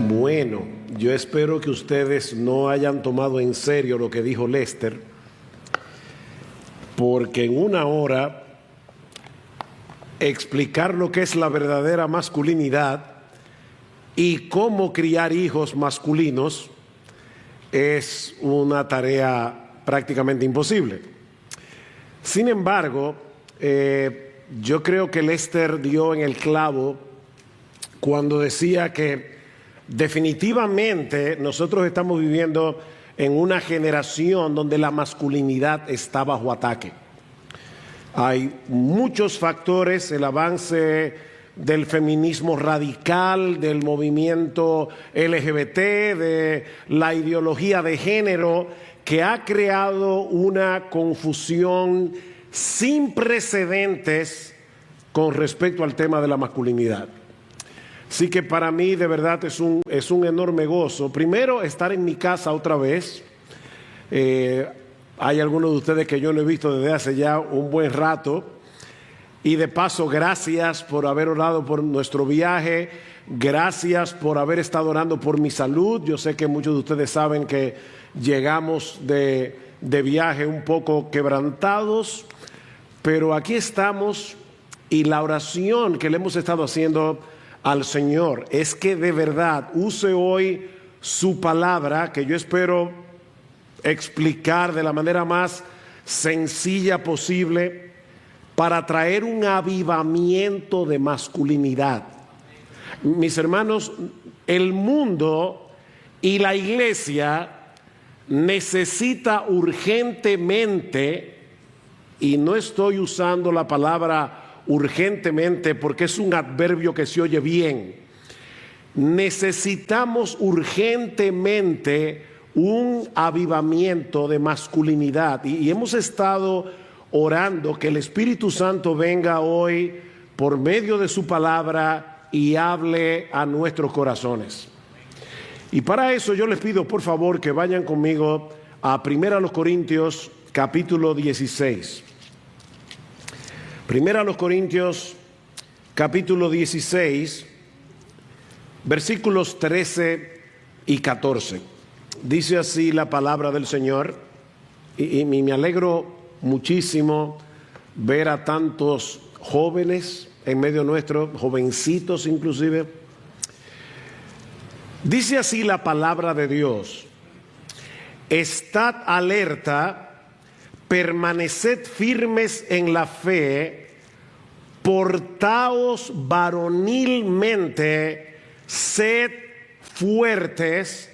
Bueno, yo espero que ustedes no hayan tomado en serio lo que dijo Lester, porque en una hora explicar lo que es la verdadera masculinidad y cómo criar hijos masculinos es una tarea prácticamente imposible. Sin embargo, yo creo que Lester dio en el clavo cuando decía que definitivamente nosotros estamos viviendo en una generación donde la masculinidad está bajo ataque. Hay muchos factores, el avance del feminismo radical, del movimiento LGBT, de la ideología de género, que ha creado una confusión sin precedentes con respecto al tema de la masculinidad. Así que para mí de verdad es un enorme gozo. Primero, estar en mi casa otra vez. Hay algunos de ustedes que yo no he visto desde hace ya un buen rato. Y de paso, gracias por haber orado por nuestro viaje. Gracias por haber estado orando por mi salud. Yo sé que muchos de ustedes saben que llegamos de viaje un poco quebrantados. Pero aquí estamos y la oración que le hemos estado haciendo al Señor es que de verdad use hoy su palabra, que yo espero explicar de la manera más sencilla posible, para traer un avivamiento de masculinidad. Mis hermanos, el mundo y la iglesia necesita urgentemente, y no estoy usando la palabra urgentemente porque es un adverbio que se oye bien. Necesitamos urgentemente un avivamiento de masculinidad y hemos estado orando que el Espíritu Santo venga hoy por medio de su palabra y hable a nuestros corazones. Y para eso yo les pido por favor que vayan conmigo a 1 Corintios capítulo 16. 1 Corintios capítulo 16, versículos 13 y 14. Dice así la palabra del Señor, y me alegro muchísimo ver a tantos jóvenes en medio nuestro, jovencitos inclusive. Dice así la palabra de Dios: estad alerta, permaneced firmes en la fe, portaos varonilmente, sed fuertes,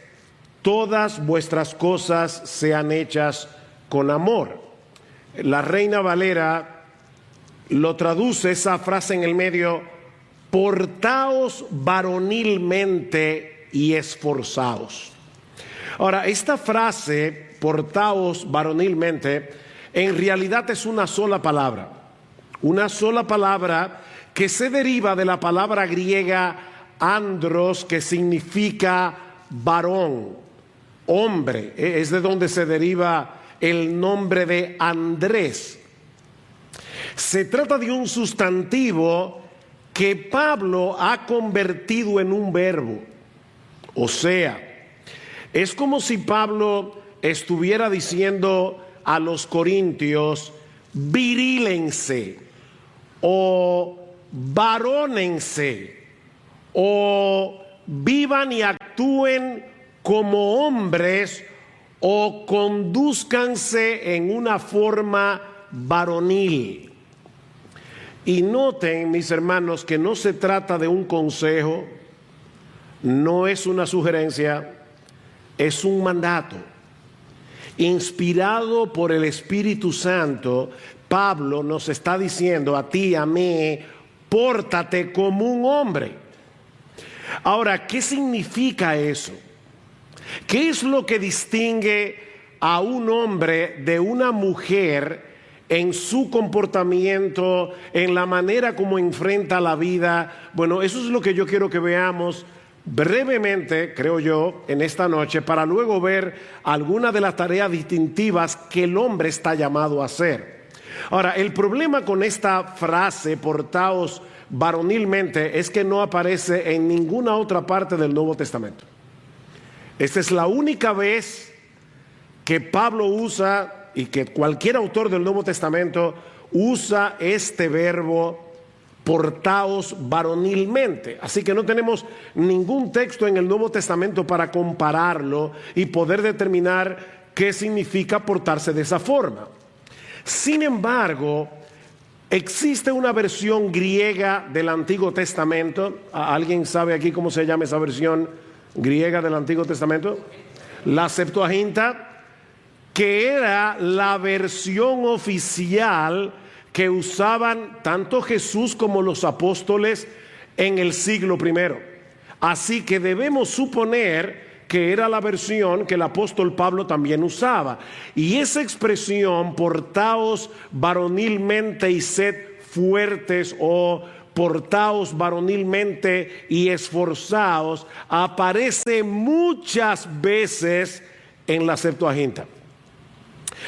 todas vuestras cosas sean hechas con amor. La Reina Valera lo traduce esa frase en el medio: portaos varonilmente y esforzaos. Ahora, esta frase, portaos varonilmente, en realidad es una sola palabra que se deriva de la palabra griega andros, que significa varón, hombre. Es de donde se deriva el nombre de Andrés. Se trata de un sustantivo que Pablo ha convertido en un verbo. O sea, es como si Pablo estuviera diciendo a los corintios: virílense, o varónense, o vivan y actúen como hombres, o condúzcanse en una forma varonil. Y noten, mis hermanos, que no se trata de un consejo, no es una sugerencia, es un mandato. Inspirado por el Espíritu Santo, Pablo nos está diciendo a ti y a mí: pórtate como un hombre. Ahora, ¿qué significa eso? ¿Qué es lo que distingue a un hombre de una mujer en su comportamiento, en la manera como enfrenta la vida? Bueno, eso es lo que yo quiero que veamos brevemente, creo yo, en esta noche, para luego ver algunas de las tareas distintivas que el hombre está llamado a hacer. Ahora, el problema con esta frase, portaos varonilmente es que no aparece en ninguna otra parte del Nuevo Testamento. Esta es la única vez que Pablo usa y que cualquier autor del Nuevo Testamento usa este verbo portaos varonilmente. Así que no tenemos ningún texto en el Nuevo Testamento para compararlo y poder determinar qué significa portarse de esa forma. Sin embargo, existe una versión griega del Antiguo Testamento. ¿Alguien sabe aquí cómo se llama esa versión griega del Antiguo Testamento? La Septuaginta, que era la versión oficial que usaban tanto Jesús como los apóstoles en el siglo I. Así que debemos suponer que era la versión que el apóstol Pablo también usaba. Y esa expresión, portaos varonilmente y sed fuertes, o portaos varonilmente y esforzaos, aparece muchas veces en la Septuaginta.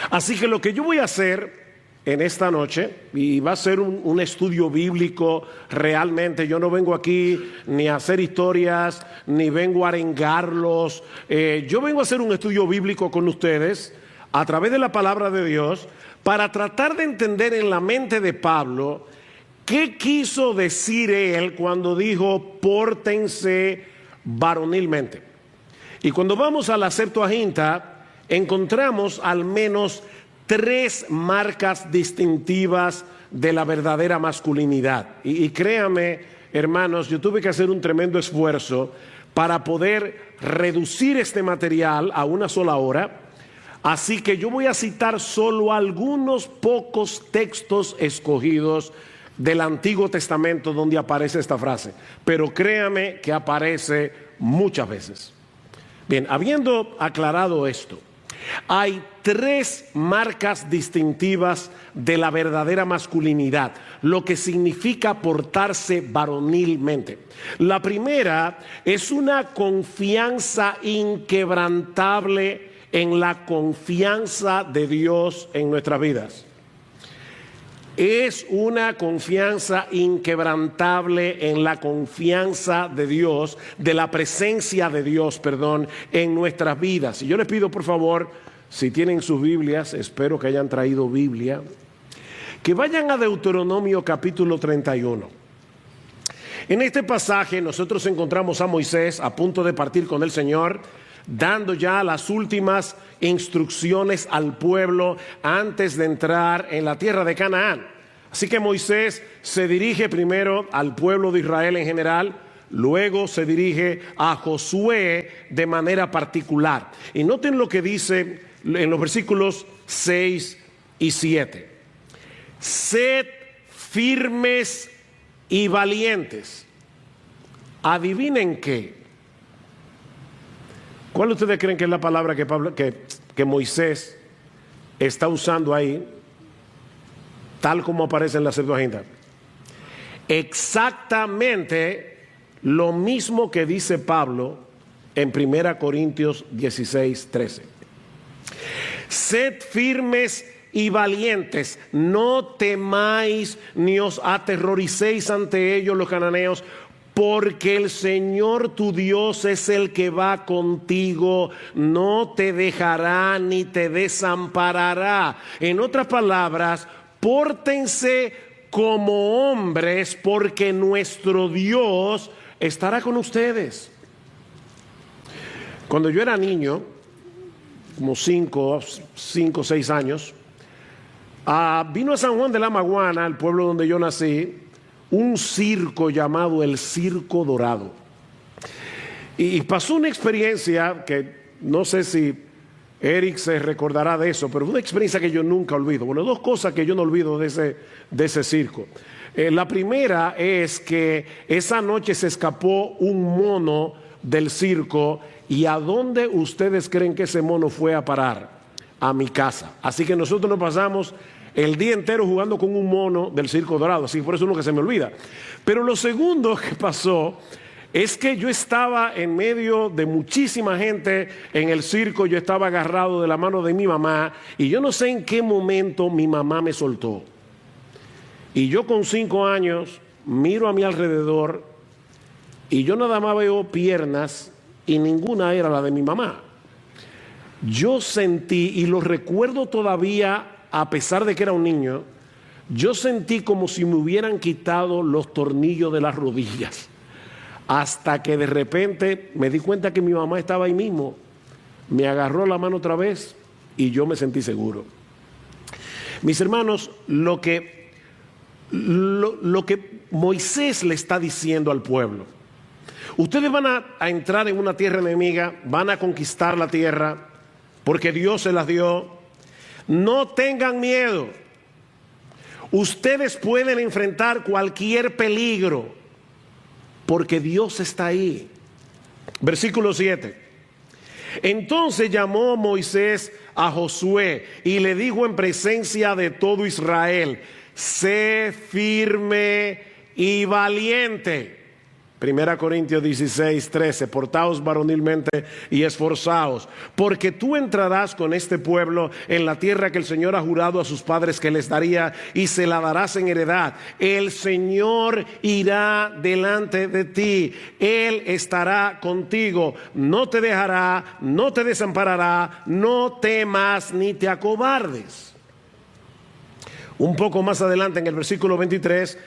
Así que lo que yo voy a hacer en esta noche, y va a ser un estudio bíblico realmente, yo no vengo aquí ni a hacer historias, ni vengo a arengarlos, yo vengo a hacer un estudio bíblico con ustedes a través de la palabra de Dios para tratar de entender en la mente de Pablo qué quiso decir él cuando dijo pórtense varonilmente. Y cuando vamos a la Septuaginta encontramos al menos 3 marcas distintivas de la verdadera masculinidad. Y créame, hermanos, yo tuve que hacer un tremendo esfuerzo para poder reducir este material a una sola hora. Así que yo voy a citar solo algunos pocos textos escogidos del Antiguo Testamento donde aparece esta frase. Pero créame que aparece muchas veces. Bien, habiendo aclarado esto, hay 3 marcas distintivas de la verdadera masculinidad, lo que significa portarse varonilmente. La primera es una confianza inquebrantable en la confianza de Dios en nuestras vidas. Es una confianza inquebrantable en la confianza de Dios, de la presencia de Dios, en nuestras vidas. Y yo les pido, por favor, si tienen sus Biblias, espero que hayan traído Biblia, que vayan a Deuteronomio capítulo 31. En este pasaje nosotros encontramos a Moisés a punto de partir con el Señor, dando ya las últimas instrucciones al pueblo antes de entrar en la tierra de Canaán. Así que Moisés se dirige primero al pueblo de Israel en general, luego se dirige a Josué de manera particular. Y noten lo que dice en los versículos 6 y 7. Sed firmes y valientes. Adivinen qué. ¿Cuál ustedes creen que es la palabra que Moisés está usando ahí, tal como aparece en la Septuaginta? Exactamente lo mismo que dice Pablo en 1 Corintios 16, 13. Sed firmes y valientes, no temáis ni os aterroricéis ante ellos los cananeos, porque el Señor tu Dios es el que va contigo, no te dejará ni te desamparará. En otras palabras, pórtense como hombres, porque nuestro Dios estará con ustedes. Cuando yo era niño, como 5 o 6 años, vino a San Juan de la Maguana, el pueblo donde yo nací, un circo llamado el Circo Dorado. Y pasó una experiencia que no sé si Eric se recordará de eso, pero una experiencia que yo nunca olvido. Bueno, 2 cosas que yo no olvido de ese circo. La primera es que esa noche se escapó un mono del circo. ¿Y a dónde ustedes creen que ese mono fue a parar? A mi casa. Así que nosotros nos pasamos el día entero jugando con un mono del Circo Dorado, así por eso es lo que se me olvida. Pero lo segundo que pasó es que yo estaba en medio de muchísima gente en el circo, yo estaba agarrado de la mano de mi mamá y yo no sé en qué momento mi mamá me soltó. Y yo con 5 años miro a mi alrededor y yo nada más veo piernas y ninguna era la de mi mamá. Yo sentí, y lo recuerdo todavía a pesar de que era un niño, yo sentí como si me hubieran quitado los tornillos de las rodillas, hasta que de repente me di cuenta que mi mamá estaba ahí mismo, me agarró la mano otra vez y yo me sentí seguro. Mis hermanos, lo que Moisés le está diciendo al pueblo: ustedes van a entrar en una tierra enemiga, van a conquistar la tierra porque Dios se las dio. No tengan miedo. Ustedes pueden enfrentar cualquier peligro porque Dios está ahí. Versículo 7. Entonces llamó Moisés a Josué y le dijo en presencia de todo Israel: sé firme y valiente. 1 Corintios 16, 13. Portaos varonilmente y esforzaos, porque tú entrarás con este pueblo en la tierra que el Señor ha jurado a sus padres que les daría, y se la darás en heredad. El Señor irá delante de ti, Él estará contigo, no te dejará, no te desamparará, no temas ni te acobardes. Un poco más adelante, en el versículo 23,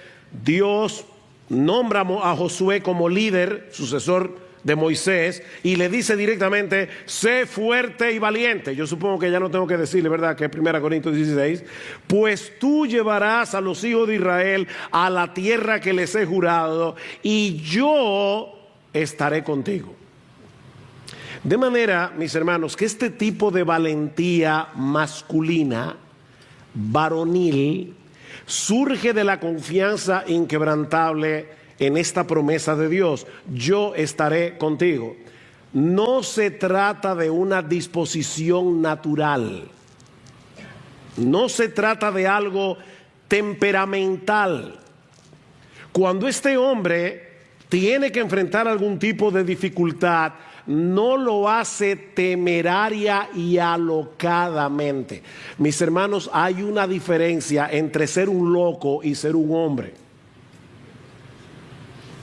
Dios nombra a Josué como líder, sucesor de Moisés, y le dice directamente: sé fuerte y valiente. Yo supongo que ya no tengo que decirle, ¿verdad?, que es 1 Corintios 16. Pues tú llevarás a los hijos de Israel a la tierra que les he jurado, y yo estaré contigo. De manera, mis hermanos, que este tipo de valentía masculina, varonil, surge de la confianza inquebrantable en esta promesa de Dios: yo estaré contigo. No se trata de una disposición natural, no se trata de algo temperamental. Cuando este hombre tiene que enfrentar algún tipo de dificultad, no lo hace temeraria y alocadamente. Mis hermanos, hay una diferencia entre ser un loco y ser un hombre.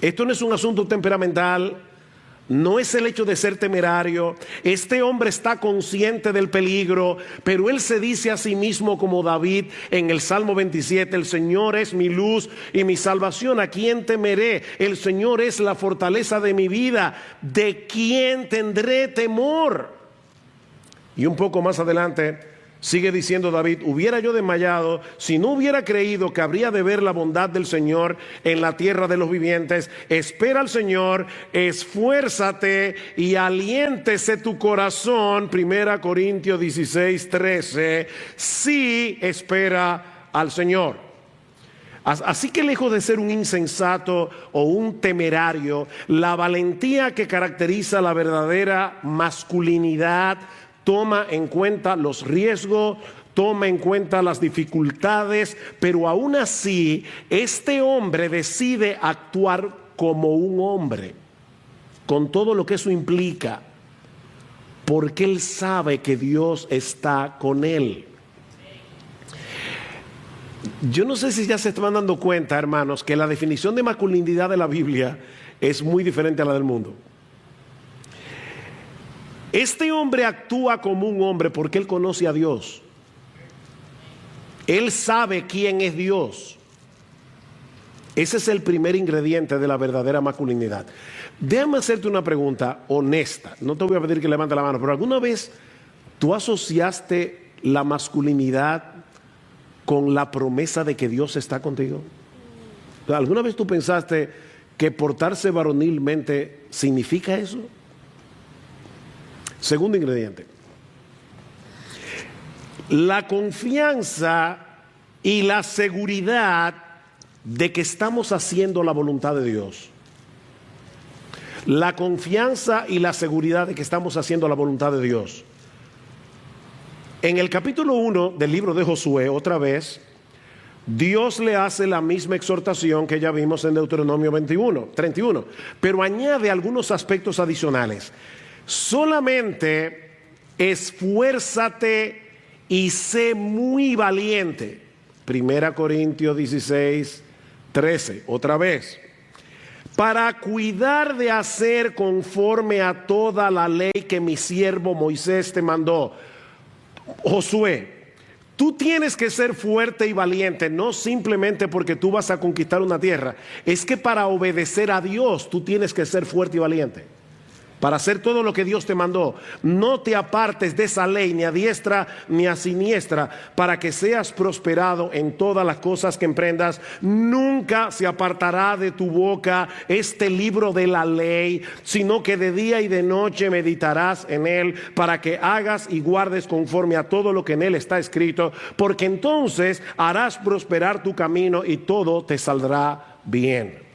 Esto no es un asunto temperamental, no es el hecho de ser temerario. Este hombre está consciente del peligro, pero él se dice a sí mismo como David en el Salmo 27: el Señor es mi luz y mi salvación, ¿a quién temeré? El Señor es la fortaleza de mi vida, ¿de quién tendré temor? Y un poco más adelante sigue diciendo David: hubiera yo desmayado si no hubiera creído que habría de ver la bondad del Señor en la tierra de los vivientes. Espera al Señor, esfuérzate y aliéntese tu corazón. 1 Corintios 16, 13. Sí, espera al Señor. Así que, lejos de ser un insensato o un temerario, la valentía que caracteriza la verdadera masculinidad toma en cuenta los riesgos, toma en cuenta las dificultades, pero aún así este hombre decide actuar como un hombre, con todo lo que eso implica, porque él sabe que Dios está con él. Yo no sé si ya se están dando cuenta, hermanos, que la definición de masculinidad de la Biblia es muy diferente a la del mundo. Este hombre actúa como un hombre porque él conoce a Dios. Él sabe quién es Dios. Ese es el primer ingrediente de la verdadera masculinidad. Déjame hacerte una pregunta honesta. No te voy a pedir que levantes la mano, pero ¿alguna vez tú asociaste la masculinidad con la promesa de que Dios está contigo? ¿Alguna vez tú pensaste que portarse varonilmente significa eso? Segundo ingrediente: la confianza y la seguridad de que estamos haciendo la voluntad de Dios. La confianza y la seguridad de que estamos haciendo la voluntad de Dios. En el capítulo 1 del libro de Josué, otra vez, Dios le hace la misma exhortación que ya vimos en Deuteronomio 31, pero añade algunos aspectos adicionales. Solamente esfuérzate y sé muy valiente. 1 Corintios 16, 13, otra vez. Para cuidar de hacer conforme a toda la ley que mi siervo Moisés te mandó. Josué, tú tienes que ser fuerte y valiente, no simplemente porque tú vas a conquistar una tierra. Es que para obedecer a Dios tú tienes que ser fuerte y valiente. Para hacer todo lo que Dios te mandó. No te apartes de esa ley, ni a diestra ni a siniestra, para que seas prosperado en todas las cosas que emprendas. Nunca se apartará de tu boca este libro de la ley, sino que de día y de noche meditarás en él, para que hagas y guardes conforme a todo lo que en él está escrito, porque entonces harás prosperar tu camino y todo te saldrá bien.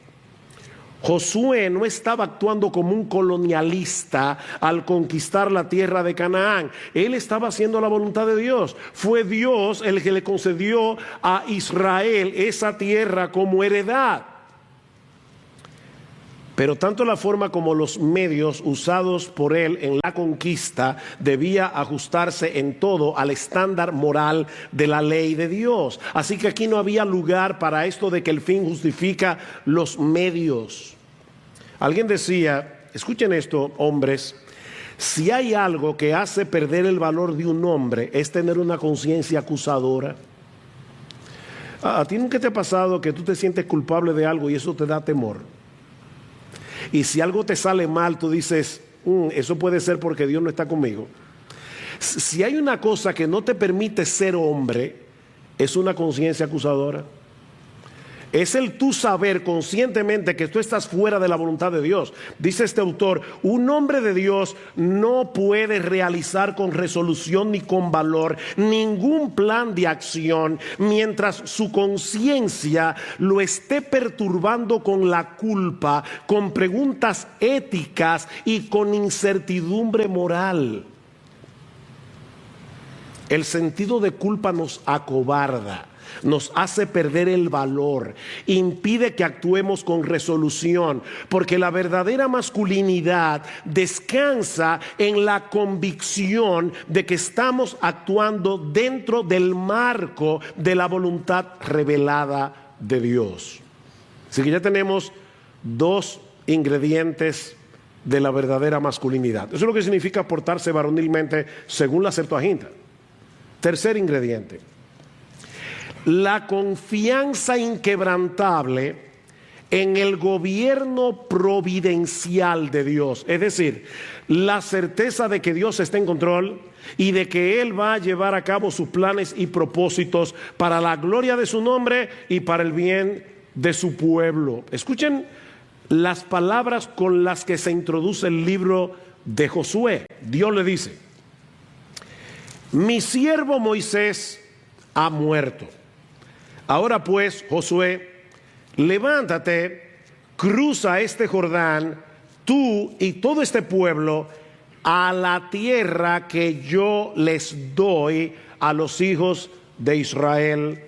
Josué no estaba actuando como un colonialista al conquistar la tierra de Canaán. Él estaba haciendo la voluntad de Dios. Fue Dios el que le concedió a Israel esa tierra como heredad. Pero tanto la forma como los medios usados por él en la conquista debía ajustarse en todo al estándar moral de la ley de Dios. Así que aquí no había lugar para esto de que el fin justifica los medios. Alguien decía, escuchen esto, hombres, si hay algo que hace perder el valor de un hombre es tener una conciencia acusadora. ¿A ti nunca te ha pasado que tú te sientes culpable de algo y eso te da temor? Y si algo te sale mal, tú dices, eso puede ser porque Dios no está conmigo. Si hay una cosa que no te permite ser hombre, es una conciencia acusadora. Es el tú saber conscientemente que tú estás fuera de la voluntad de Dios. Dice este autor, un hombre de Dios no puede realizar con resolución ni con valor ningún plan de acción mientras su conciencia lo esté perturbando con la culpa, con preguntas éticas y con incertidumbre moral. El sentido de culpa nos acobarda. Nos hace perder el valor, impide que actuemos con resolución, porque la verdadera masculinidad descansa en la convicción de que estamos actuando dentro del marco de la voluntad revelada de Dios. Así que ya tenemos dos ingredientes de la verdadera masculinidad. Eso es lo que significa portarse varonilmente según la Septuaginta. Tercer ingrediente. La confianza inquebrantable en el gobierno providencial de Dios. Es decir, la certeza de que Dios está en control y de que Él va a llevar a cabo sus planes y propósitos para la gloria de su nombre y para el bien de su pueblo. Escuchen las palabras con las que se introduce el libro de Josué. Dios le dice, mi siervo Moisés ha muerto. Ahora pues, Josué, levántate, cruza este Jordán, tú y todo este pueblo, a la tierra que yo les doy a los hijos de Israel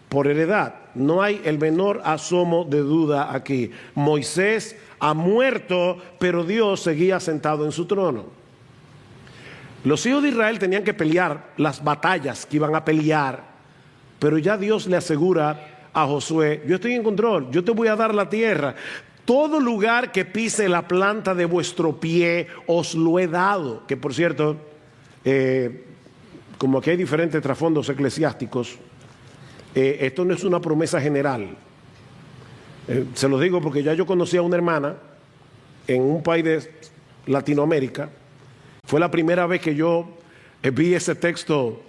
por heredad. No hay el menor asomo de duda aquí. Moisés ha muerto, pero Dios seguía sentado en su trono. Los hijos de Israel tenían que pelear las batallas que iban a pelear. Pero ya Dios le asegura a Josué, yo estoy en control, yo te voy a dar la tierra. Todo lugar que pise la planta de vuestro pie os lo he dado. Que por cierto, como aquí hay diferentes trasfondos eclesiásticos, esto no es una promesa general. Se lo digo porque ya yo conocí a una hermana en un país de Latinoamérica. Fue la primera vez que yo vi ese texto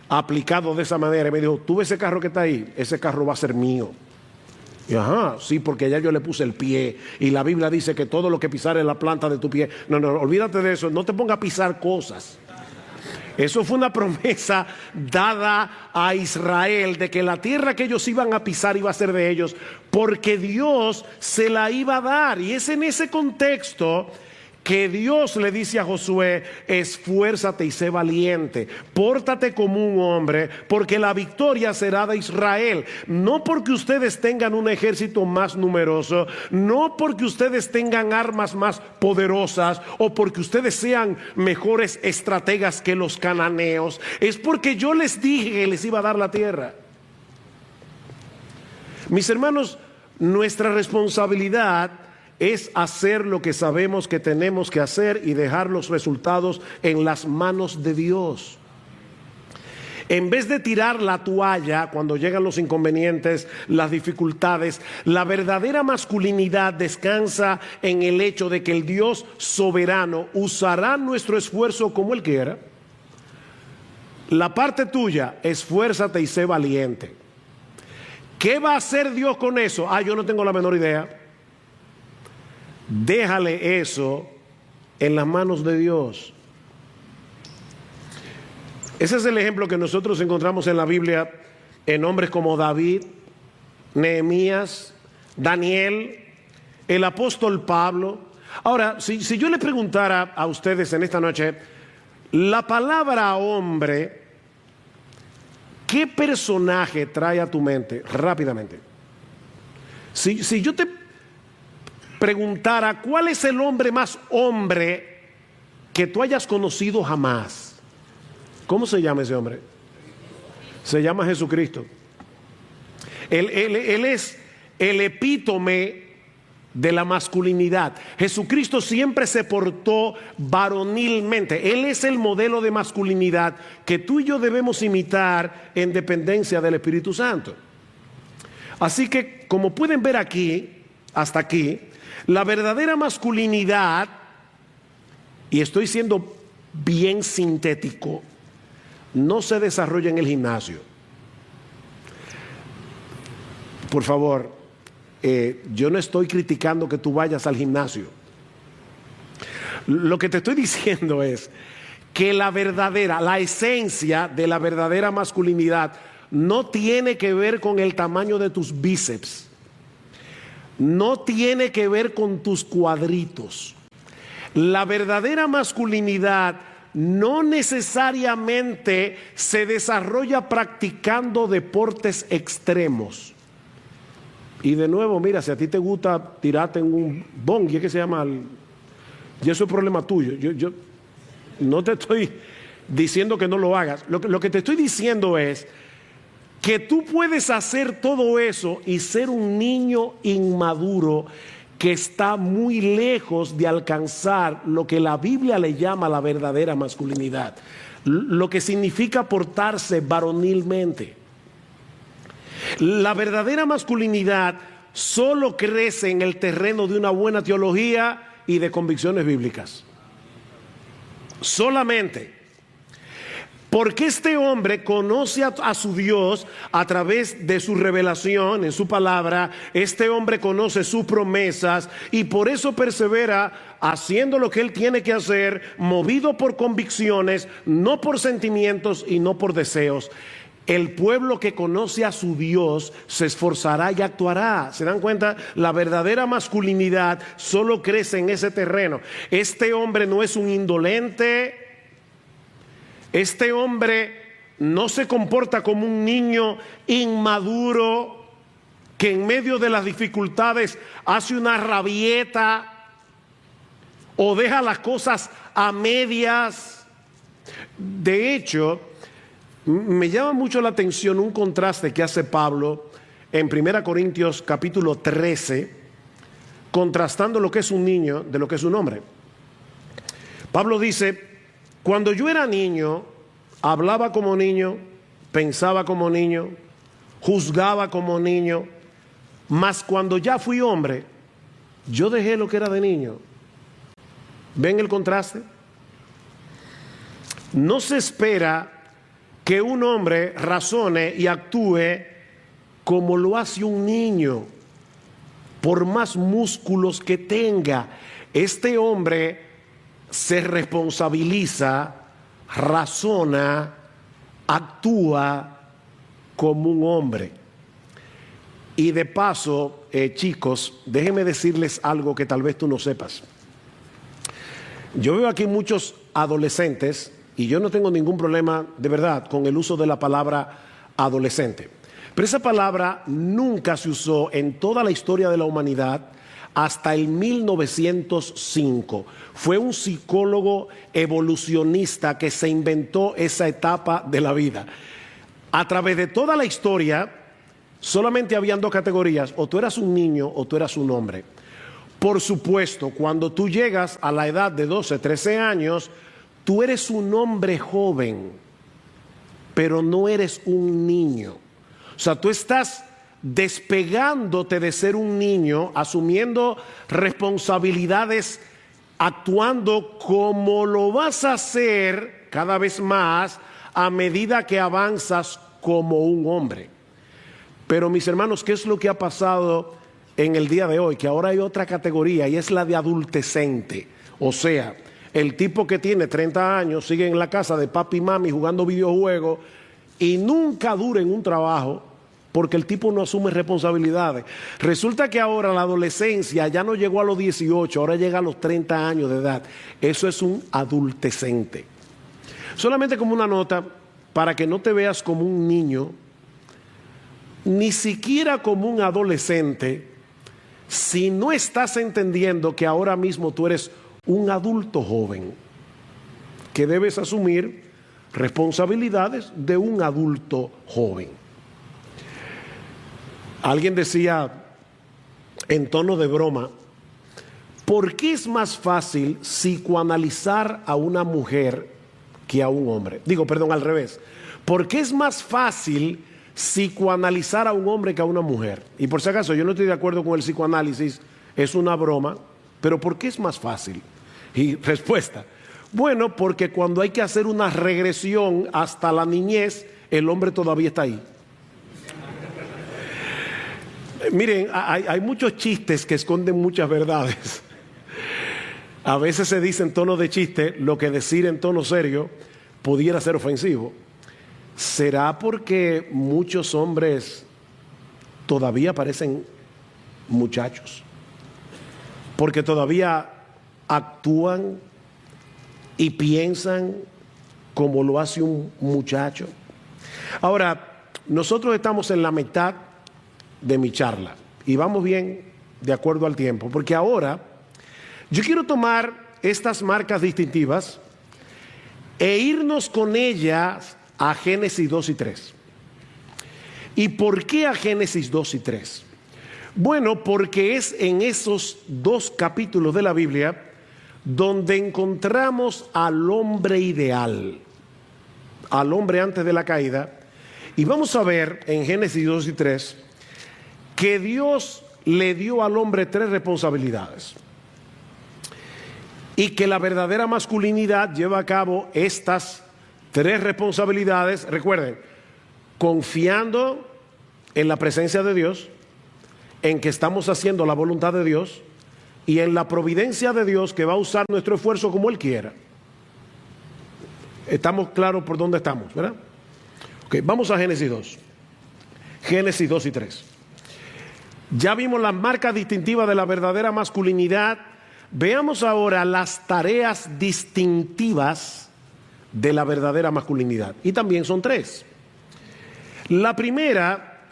aplicado de esa manera. Y me dijo, tú ves ese carro que está ahí, ese carro va a ser mío. Y ajá, sí, porque ya yo le puse el pie. Y la Biblia dice que todo lo que pisar en la planta de tu pie. No, olvídate de eso, no te pongas a pisar cosas. Eso fue una promesa dada a Israel de que la tierra que ellos iban a pisar iba a ser de ellos, porque Dios se la iba a dar. Y es en ese contexto que Dios le dice a Josué, esfuérzate y sé valiente, pórtate como un hombre, porque la victoria será de Israel. No porque ustedes tengan un ejército más numeroso, no porque ustedes tengan armas más poderosas, o porque ustedes sean mejores estrategas que los cananeos, es porque yo les dije que les iba a dar la tierra. Mis hermanos, Nuestra responsabilidad es hacer lo que sabemos que tenemos que hacer y dejar los resultados en las manos de Dios. En vez de tirar la toalla cuando llegan los inconvenientes, las dificultades, la verdadera masculinidad descansa en el hecho de que el Dios soberano usará nuestro esfuerzo como Él quiera. La parte tuya, esfuérzate y sé valiente. ¿Qué va a hacer Dios con eso? Yo no tengo la menor idea. Déjale eso en las manos de Dios. Ese es el ejemplo que nosotros encontramos en la Biblia en hombres como David, Nehemías, Daniel, el apóstol Pablo. Ahora, si yo le preguntara a ustedes en esta noche, la palabra hombre, ¿qué personaje trae a tu mente rápidamente? Si yo te preguntara, ¿cuál es el hombre más hombre que tú hayas conocido jamás? ¿Cómo se llama ese hombre? Se llama Jesucristo. Él es el epítome de la masculinidad. Jesucristo siempre se portó varonilmente. Él es el modelo de masculinidad que tú y yo debemos imitar en dependencia del Espíritu Santo. Así que, como pueden ver aquí, hasta aquí, la verdadera masculinidad, y estoy siendo bien sintético, no se desarrolla en el gimnasio. Por favor, yo no estoy criticando que tú vayas al gimnasio. Lo que te estoy diciendo es que la esencia de la verdadera masculinidad no tiene que ver con el tamaño de tus bíceps, no tiene que ver con tus cuadritos. La verdadera masculinidad no necesariamente se desarrolla practicando deportes extremos. Y de nuevo, mira, si a ti te gusta tirarte en un bungee, ¿qué se llama? Y eso es problema tuyo. Yo no te estoy diciendo que no lo hagas. Lo que te estoy diciendo es que tú puedes hacer todo eso y ser un niño inmaduro que está muy lejos de alcanzar lo que la Biblia le llama la verdadera masculinidad, lo que significa portarse varonilmente. La verdadera masculinidad solo crece en el terreno de una buena teología y de convicciones bíblicas. Solamente. Porque este hombre conoce a su Dios a través de su revelación en su palabra. Este hombre conoce sus promesas y por eso persevera haciendo lo que él tiene que hacer, movido por convicciones, no por sentimientos y no por deseos. El pueblo que conoce a su Dios se esforzará y actuará. ¿Se dan cuenta? La verdadera masculinidad solo crece en ese terreno. Este hombre no es un indolente. Este hombre no se comporta como un niño inmaduro que en medio de las dificultades hace una rabieta o deja las cosas a medias. De hecho, me llama mucho la atención un contraste que hace Pablo en 1 Corintios capítulo 13, contrastando lo que es un niño de lo que es un hombre. Pablo dice: cuando yo era niño, hablaba como niño, pensaba como niño, juzgaba como niño, mas cuando ya fui hombre, yo dejé lo que era de niño. ¿Ven el contraste? No se espera que un hombre razone y actúe como lo hace un niño, por más músculos que tenga. Este hombre se responsabiliza, razona, actúa como un hombre. Y de paso, chicos, déjenme decirles algo que tal vez tú no sepas. Yo veo aquí muchos adolescentes, y yo no tengo ningún problema, de verdad, con el uso de la palabra adolescente. Pero esa palabra nunca se usó en toda la historia de la humanidad hasta el 1905. Fue un psicólogo evolucionista que se inventó esa etapa de la vida. A través de toda la historia, solamente habían dos categorías: o tú eras un niño o tú eras un hombre. Por supuesto, cuando tú llegas a la edad de 12, 13 años, tú eres un hombre joven, pero no eres un niño. O sea, tú estás despegándote de ser un niño, asumiendo responsabilidades, actuando como lo vas a hacer cada vez más a medida que avanzas como un hombre. Pero mis hermanos, ¿qué es lo que ha pasado en el día de hoy? Que ahora hay otra categoría y es la de adultecente. O sea, el tipo que tiene 30 años sigue en la casa de papi y mami jugando videojuegos y nunca dura en un trabajo porque el tipo no asume responsabilidades. Resulta que ahora la adolescencia ya no llegó a los 18, ahora llega a los 30 años de edad. Eso es un adultecente. Solamente como una nota, para que no te veas como un niño, ni siquiera como un adolescente, si no estás entendiendo que ahora mismo tú eres un adulto joven, que debes asumir responsabilidades de un adulto joven. Alguien decía en tono de broma: ¿por qué es más fácil psicoanalizar a una mujer que a un hombre? Al revés. ¿Por qué es más fácil psicoanalizar a un hombre que a una mujer? Y por si acaso, yo no estoy de acuerdo con el psicoanálisis, es una broma, pero ¿por qué es más fácil? Y respuesta: bueno, porque cuando hay que hacer una regresión hasta la niñez, el hombre todavía está ahí. Miren, hay muchos chistes que esconden muchas verdades. A veces se dice en tono de chiste lo que decir en tono serio pudiera ser ofensivo. ¿Será porque muchos hombres todavía parecen muchachos? Porque todavía actúan y piensan como lo hace un muchacho. Ahora, nosotros estamos en la mitad de mi charla y vamos bien de acuerdo al tiempo, porque ahora yo quiero tomar estas marcas distintivas e irnos con ellas a Génesis 2 y 3. ¿Y por qué a Génesis 2 y 3? Bueno, porque es en esos dos capítulos de la Biblia donde encontramos al hombre ideal, al hombre antes de la caída. Y vamos a ver en Génesis 2 y 3 que Dios le dio al hombre tres responsabilidades y que la verdadera masculinidad lleva a cabo estas tres responsabilidades. Recuerden, confiando en la presencia de Dios, en que estamos haciendo la voluntad de Dios y en la providencia de Dios, que va a usar nuestro esfuerzo como Él quiera. Estamos claros por dónde estamos, ¿verdad? Ok, vamos a Génesis 2. Génesis 2 y 3. Ya vimos las marcas distintivas de la verdadera masculinidad. Veamos ahora las tareas distintivas de la verdadera masculinidad. Y también son tres. La primera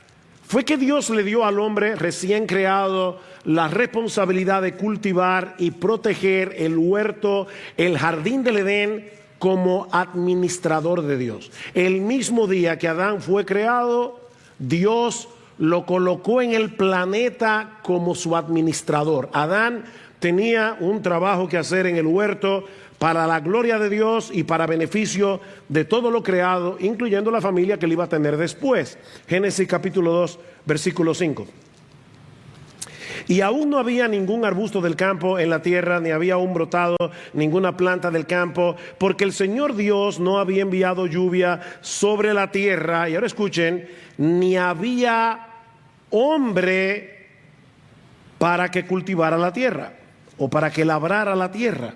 fue que Dios le dio al hombre recién creado la responsabilidad de cultivar y proteger el huerto, el jardín del Edén, como administrador de Dios. El mismo día que Adán fue creado, Dios lo colocó en el planeta como su administrador. Adán tenía un trabajo que hacer en el huerto para la gloria de Dios y para beneficio de todo lo creado, incluyendo la familia que él iba a tener después. Génesis capítulo 2, versículo 5. Y aún no había ningún arbusto del campo en la tierra, ni había aún brotado ninguna planta del campo, porque el Señor Dios no había enviado lluvia sobre la tierra. Y ahora escuchen, ni había hombre para que cultivara la tierra o para que labrara la tierra.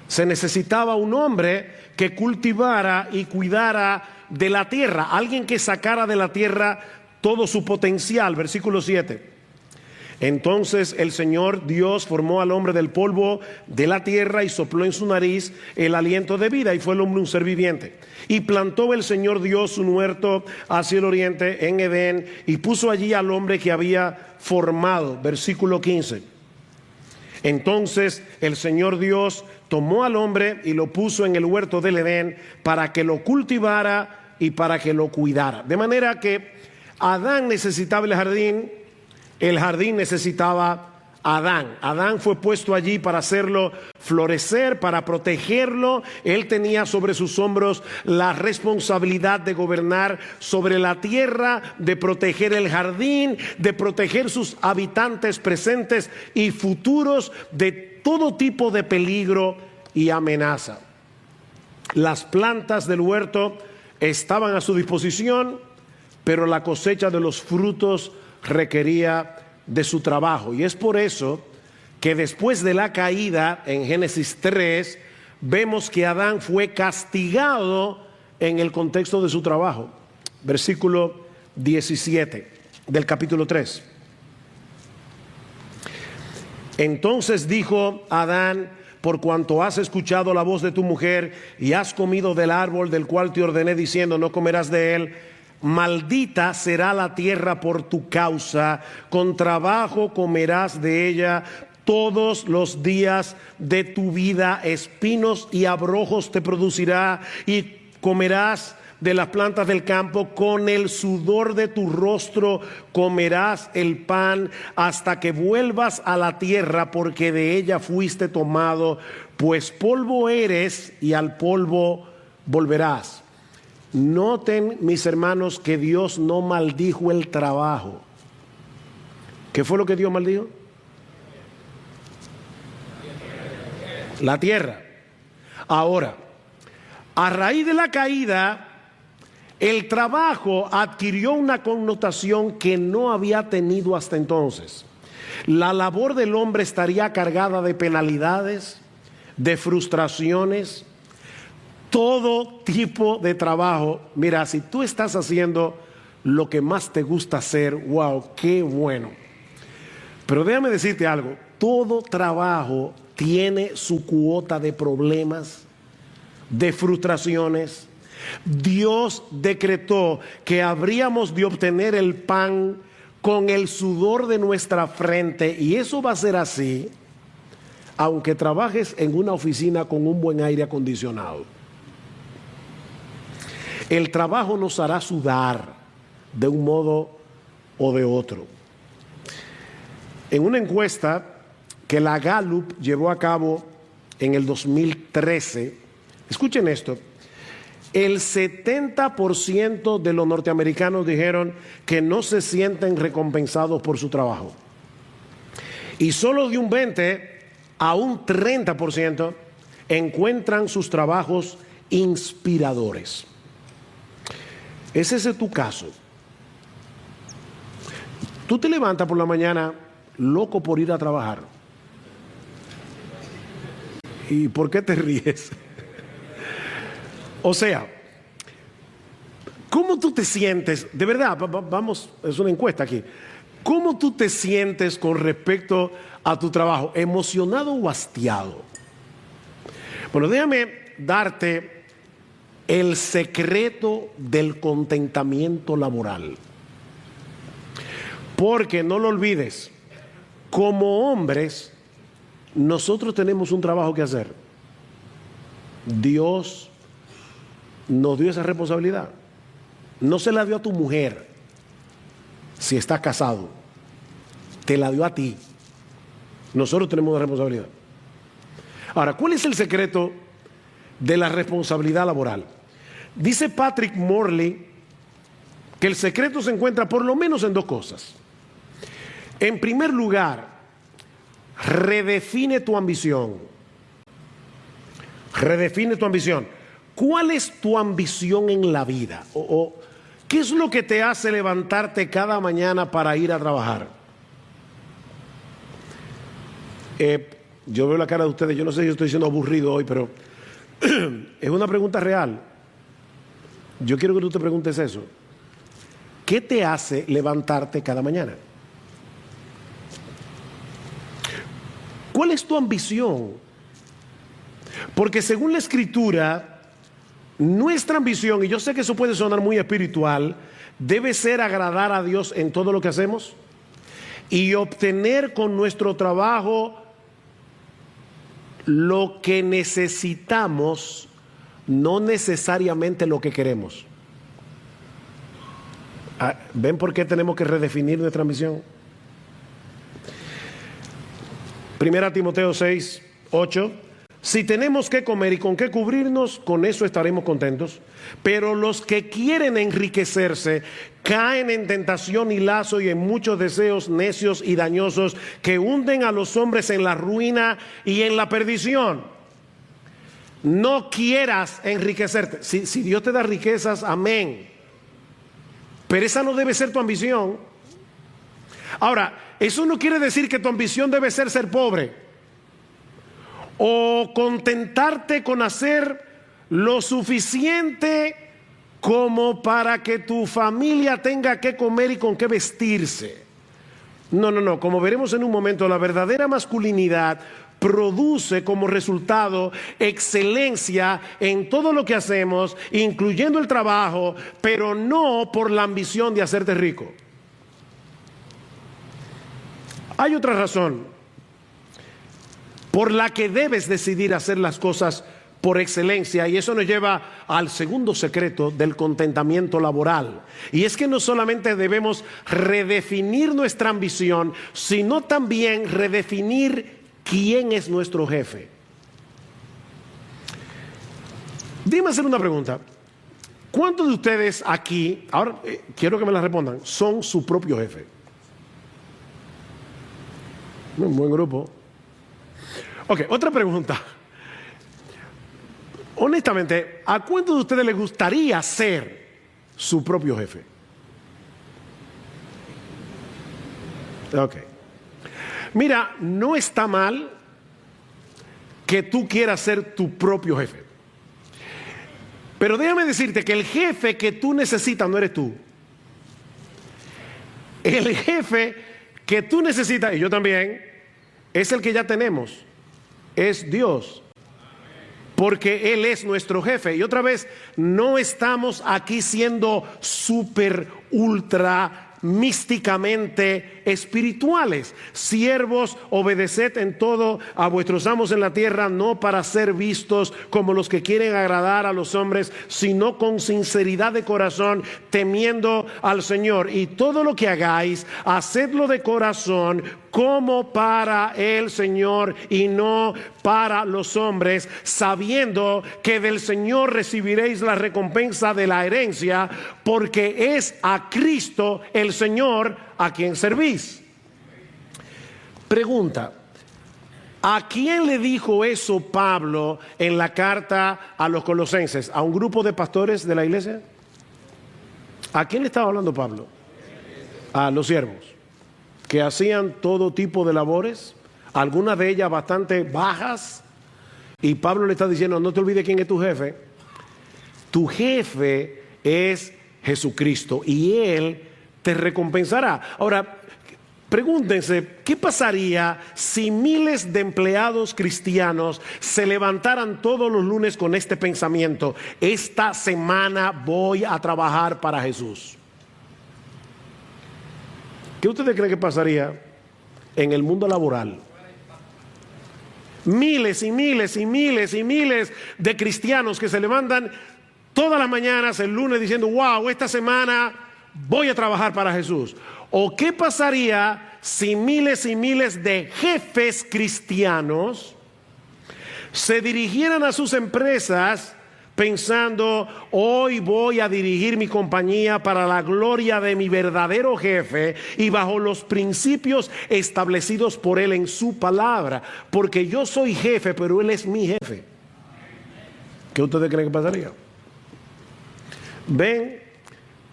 Se necesitaba un hombre que cultivara y cuidara de la tierra, alguien que sacara de la tierra todo su potencial. Versículo 7. Entonces el Señor Dios formó al hombre del polvo de la tierra y sopló en su nariz el aliento de vida, y fue el hombre un ser viviente. Y plantó el Señor Dios un huerto hacia el oriente en Edén, y puso allí al hombre que había formado. Versículo 15. Entonces el Señor Dios tomó al hombre y lo puso en el huerto del Edén para que lo cultivara y para que lo cuidara. De manera que Adán necesitaba el jardín necesitaba a Adán. Adán fue puesto allí para hacerlo florecer, para protegerlo. Él tenía sobre sus hombros la responsabilidad de gobernar sobre la tierra, de proteger el jardín, de proteger sus habitantes presentes y futuros de todo tipo de peligro y amenaza. Las plantas del huerto estaban a su disposición, pero la cosecha de los frutos requería de su trabajo. Y es por eso que después de la caída en Génesis 3, vemos que Adán fue castigado en el contexto de su trabajo. Versículo 17 del capítulo 3. Entonces dijo Adán: por cuanto has escuchado la voz de tu mujer y has comido del árbol del cual te ordené diciendo no comerás de él, maldita será la tierra por tu causa, con trabajo comerás de ella todos los días de tu vida, espinos y abrojos te producirá y comerás de las plantas del campo, con el sudor de tu rostro comerás el pan hasta que vuelvas a la tierra, porque de ella fuiste tomado, pues polvo eres y al polvo volverás. Noten, mis hermanos, que Dios no maldijo el trabajo. ¿Qué fue lo que Dios maldijo? La tierra. Ahora, a raíz de la caída, el trabajo adquirió una connotación que no había tenido hasta entonces. La labor del hombre estaría cargada de penalidades, de frustraciones, todo tipo de trabajo. Mira, si tú estás haciendo lo que más te gusta hacer, wow, qué bueno. Pero déjame decirte algo, todo trabajo tiene su cuota de problemas, de frustraciones. Dios decretó que habríamos de obtener el pan con el sudor de nuestra frente, y eso va a ser así aunque trabajes en una oficina con un buen aire acondicionado. El trabajo nos hará sudar de un modo o de otro. En una encuesta que la Gallup llevó a cabo en el 2013, escuchen esto, el 70% de los norteamericanos dijeron que no se sienten recompensados por su trabajo. Y solo de un 20 a un 30% encuentran sus trabajos inspiradores. ¿Es ese tu caso? Tú te levantas por la mañana loco por ir a trabajar. ¿Y por qué te ríes? O sea, ¿cómo tú te sientes? De verdad, vamos, es una encuesta aquí. ¿Cómo tú te sientes con respecto a tu trabajo? ¿Emocionado o hastiado? Bueno, déjame darte el secreto del contentamiento laboral. Porque no lo olvides, como hombres, nosotros tenemos un trabajo que hacer. Dios nos dio esa responsabilidad. No se la dio a tu mujer si estás casado, te la dio a ti. Nosotros tenemos una responsabilidad. Ahora, ¿cuál es el secreto de la responsabilidad laboral? Dice Patrick Morley que el secreto se encuentra por lo menos en dos cosas. En primer lugar, redefine tu ambición. Redefine tu ambición. ¿Cuál es tu ambición en la vida? ¿Qué es lo que te hace levantarte cada mañana para ir a trabajar? Yo veo la cara de ustedes, yo no sé si estoy siendo aburrido hoy, pero es una pregunta real. Yo quiero que tú te preguntes eso. ¿Qué te hace levantarte cada mañana? ¿Cuál es tu ambición? Porque según la Escritura, nuestra ambición, y yo sé que eso puede sonar muy espiritual, debe ser agradar a Dios en todo lo que hacemos y obtener con nuestro trabajo lo que necesitamos, no necesariamente lo que queremos. ¿Ven por qué tenemos que redefinir nuestra misión? 1 Timoteo 6, 8. Si tenemos que comer y con qué cubrirnos, con eso estaremos contentos. Pero los que quieren enriquecerse caen en tentación y lazo y en muchos deseos necios y dañosos que hunden a los hombres en la ruina y en la perdición. No quieras enriquecerte. Si Dios te da riquezas, amén. Pero esa no debe ser tu ambición. Ahora, eso no quiere decir que tu ambición debe ser pobre o contentarte con hacer lo suficiente como para que tu familia tenga que comer y con qué vestirse. No, como veremos en un momento, la verdadera masculinidad produce como resultado excelencia en todo lo que hacemos, incluyendo el trabajo, pero no por la ambición de hacerte rico. Hay otra razón por la que debes decidir hacer las cosas por excelencia, y eso nos lleva al segundo secreto del contentamiento laboral. Y es que no solamente debemos redefinir nuestra ambición, sino también redefinir quién es nuestro jefe. Dime hacer una pregunta. ¿Cuántos de ustedes aquí, ahora quiero que me la respondan, son su propio jefe? Un buen grupo. Ok, otra pregunta. Honestamente, ¿a cuántos de ustedes les gustaría ser su propio jefe? Ok. Mira, no está mal que tú quieras ser tu propio jefe. Pero déjame decirte que el jefe que tú necesitas no eres tú. El jefe que tú necesitas, y yo también, es el que ya tenemos. Es Dios. Porque Él es nuestro jefe. Y otra vez, no estamos aquí siendo súper, ultra, místicamente espirituales. Siervos, obedeced en todo a vuestros amos en la tierra, no para ser vistos como los que quieren agradar a los hombres, sino con sinceridad de corazón, temiendo al Señor. Y todo lo que hagáis, hacedlo de corazón, como para el Señor y no para los hombres, sabiendo que del Señor recibiréis la recompensa de la herencia, porque es a Cristo el Señor a quien servís. Pregunta: ¿a quién le dijo eso Pablo en la carta a los Colosenses? ¿A un grupo de pastores de la iglesia? ¿A quién le estaba hablando Pablo? A los siervos, que hacían todo tipo de labores, algunas de ellas bastante bajas, y Pablo le está diciendo: no te olvides quién es tu jefe. Tu jefe es Jesucristo y Él te recompensará. Ahora, pregúntense, ¿qué pasaría si miles de empleados cristianos se levantaran todos los lunes con este pensamiento: esta semana voy a trabajar para Jesús? ¿Qué ustedes creen que pasaría en el mundo laboral? Miles y miles y miles y miles de cristianos que se levantan todas las mañanas el lunes diciendo: wow, esta semana voy a trabajar para Jesús. ¿O qué pasaría si miles y miles de jefes cristianos se dirigieran a sus empresas pensando: hoy voy a dirigir mi compañía para la gloria de mi verdadero jefe y bajo los principios establecidos por él en su palabra, porque yo soy jefe, pero él es mi jefe? ¿Qué ustedes creen que pasaría? ¿Ven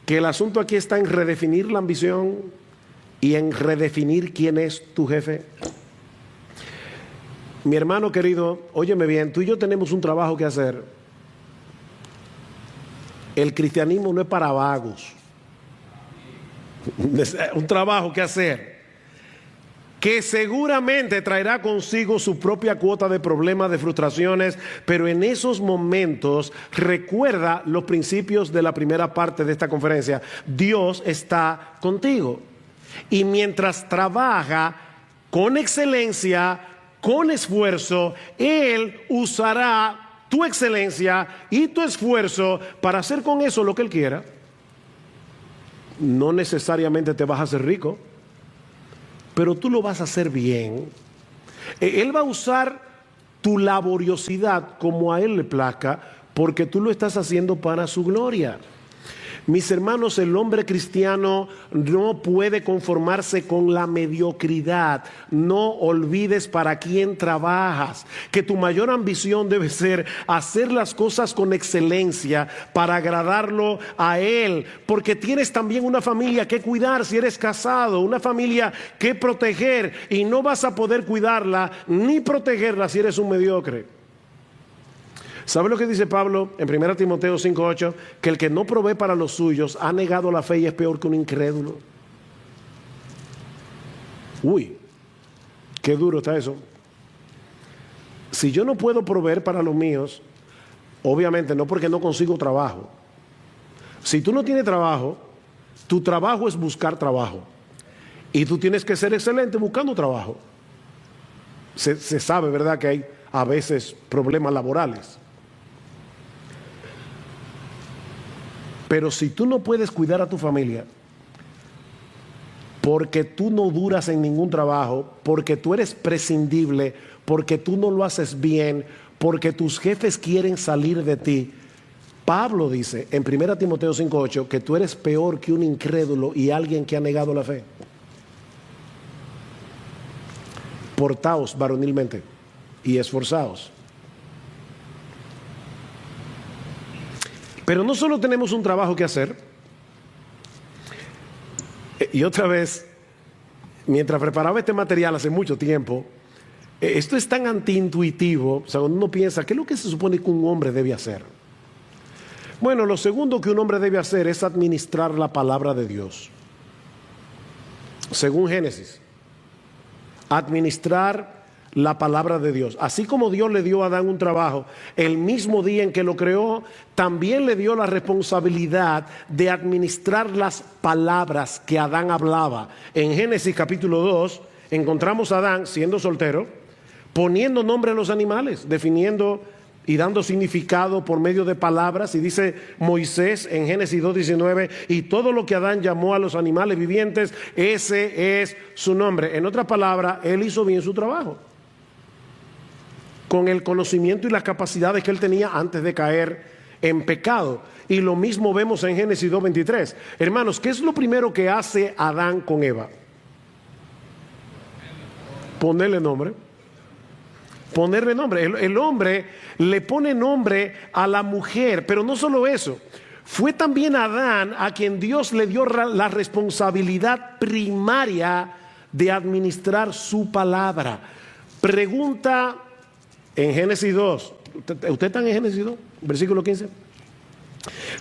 que el asunto aquí está en redefinir la ambición y en redefinir quién es tu jefe? Mi hermano querido, óyeme bien, tú y yo tenemos un trabajo que hacer. El cristianismo no es para vagos. Es un trabajo que hacer, que seguramente traerá consigo su propia cuota de problemas, de frustraciones, pero en esos momentos recuerda los principios de la primera parte de esta conferencia. Dios está contigo, y mientras trabaja con excelencia, con esfuerzo, Él usará tu excelencia y tu esfuerzo para hacer con eso lo que Él quiera. No necesariamente te vas a hacer rico, pero tú lo vas a hacer bien. Él va a usar tu laboriosidad como a Él le plazca, porque tú lo estás haciendo para su gloria. Mis hermanos, el hombre cristiano no puede conformarse con la mediocridad. No olvides para quién trabajas, que tu mayor ambición debe ser hacer las cosas con excelencia para agradarlo a Él, porque tienes también una familia que cuidar si eres casado, una familia que proteger, y no vas a poder cuidarla ni protegerla si eres un mediocre. ¿Sabe lo que dice Pablo en 1 Timoteo 5:8? Que el que no provee para los suyos ha negado la fe y es peor que un incrédulo. Uy, qué duro está eso. Si yo no puedo proveer para los míos, obviamente no porque no consigo trabajo. Si tú no tienes trabajo, tu trabajo es buscar trabajo. Y tú tienes que ser excelente buscando trabajo. Se sabe, ¿verdad?, que hay a veces problemas laborales. Pero si tú no puedes cuidar a tu familia, porque tú no duras en ningún trabajo, porque tú eres prescindible, porque tú no lo haces bien, porque tus jefes quieren salir de ti, Pablo dice en 1 Timoteo 5:8 que tú eres peor que un incrédulo y alguien que ha negado la fe. Portaos varonilmente y esforzaos. Pero no solo tenemos un trabajo que hacer, y otra vez, mientras preparaba este material hace mucho tiempo, esto es tan antiintuitivo, o sea, cuando uno piensa, ¿qué es lo que se supone que un hombre debe hacer? Bueno, lo segundo que un hombre debe hacer es administrar la palabra de Dios. Según Génesis, administrar la palabra de Dios. Así como Dios le dio a Adán un trabajo, el mismo día en que lo creó, también le dio la responsabilidad de administrar las palabras que Adán hablaba. En Génesis capítulo 2, encontramos a Adán siendo soltero, poniendo nombre a los animales, definiendo y dando significado por medio de palabras. Y dice Moisés en Génesis 2:19, y todo lo que Adán llamó a los animales vivientes, ese es su nombre. En otras palabras, él hizo bien su trabajo, con el conocimiento y las capacidades que él tenía antes de caer en pecado. Y lo mismo vemos en Génesis 2:23. Hermanos, ¿qué es lo primero que hace Adán con Eva? Ponerle nombre. Ponerle nombre. El hombre le pone nombre a la mujer, pero no solo eso. Fue también Adán a quien Dios le dio la responsabilidad primaria de administrar su palabra. Pregunta en Génesis 2. ¿Usted está en Génesis 2? Versículo 15.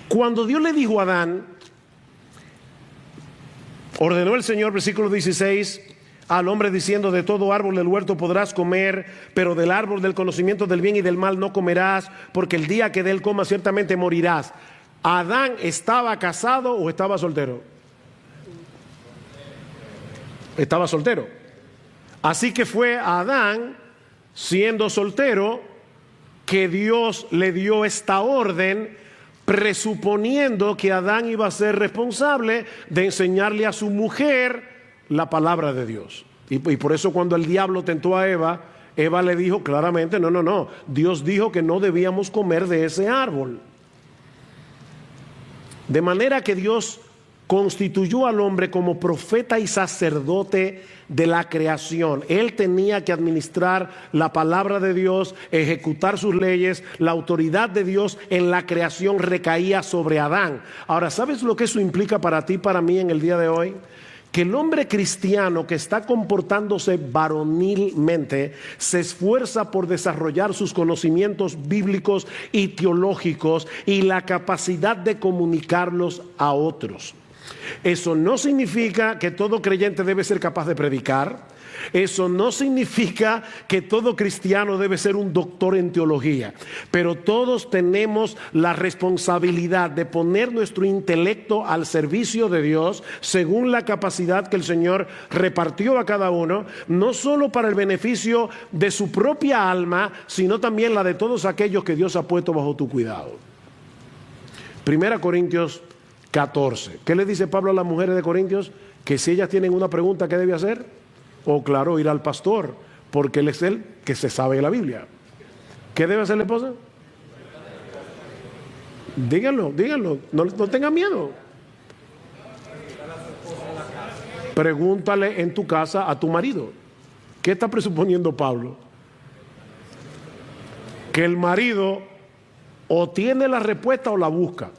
Cuando Dios le dijo a Adán, ordenó el Señor, versículo 16, al hombre diciendo, de todo árbol del huerto podrás comer, pero del árbol del conocimiento del bien y del mal no comerás, porque el día que de él comas ciertamente morirás. ¿Adán estaba casado o estaba soltero? Estaba soltero. Así que fue a Adán, siendo soltero, que Dios le dio esta orden, presuponiendo que Adán iba a ser responsable de enseñarle a su mujer la palabra de Dios. Y por eso cuando el diablo tentó a Eva, Eva le dijo claramente, no, Dios dijo que no debíamos comer de ese árbol. De manera que Dios constituyó al hombre como profeta y sacerdote de la creación. Él tenía que administrar la palabra de Dios, ejecutar sus leyes. La autoridad de Dios en la creación recaía sobre Adán. Ahora, ¿sabes lo que eso implica para ti y para mí en el día de hoy? Que el hombre cristiano que está comportándose varonilmente se esfuerza por desarrollar sus conocimientos bíblicos y teológicos y la capacidad de comunicarlos a otros. Eso no significa que todo creyente debe ser capaz de predicar. Eso no significa que todo cristiano debe ser un doctor en teología, pero todos tenemos la responsabilidad de poner nuestro intelecto al servicio de Dios según la capacidad que el Señor repartió a cada uno, no solo para el beneficio de su propia alma, sino también la de todos aquellos que Dios ha puesto bajo tu cuidado. 1 Corintios 14. ¿Qué le dice Pablo a las mujeres de Corintios? Que si ellas tienen una pregunta, ¿qué debe hacer? O claro, ir al pastor, porque él es el que se sabe de la Biblia. ¿Qué debe hacer la esposa? Díganlo, no tengan miedo. Pregúntale en tu casa a tu marido. ¿Qué está presuponiendo Pablo? Que el marido o tiene la respuesta o la busca.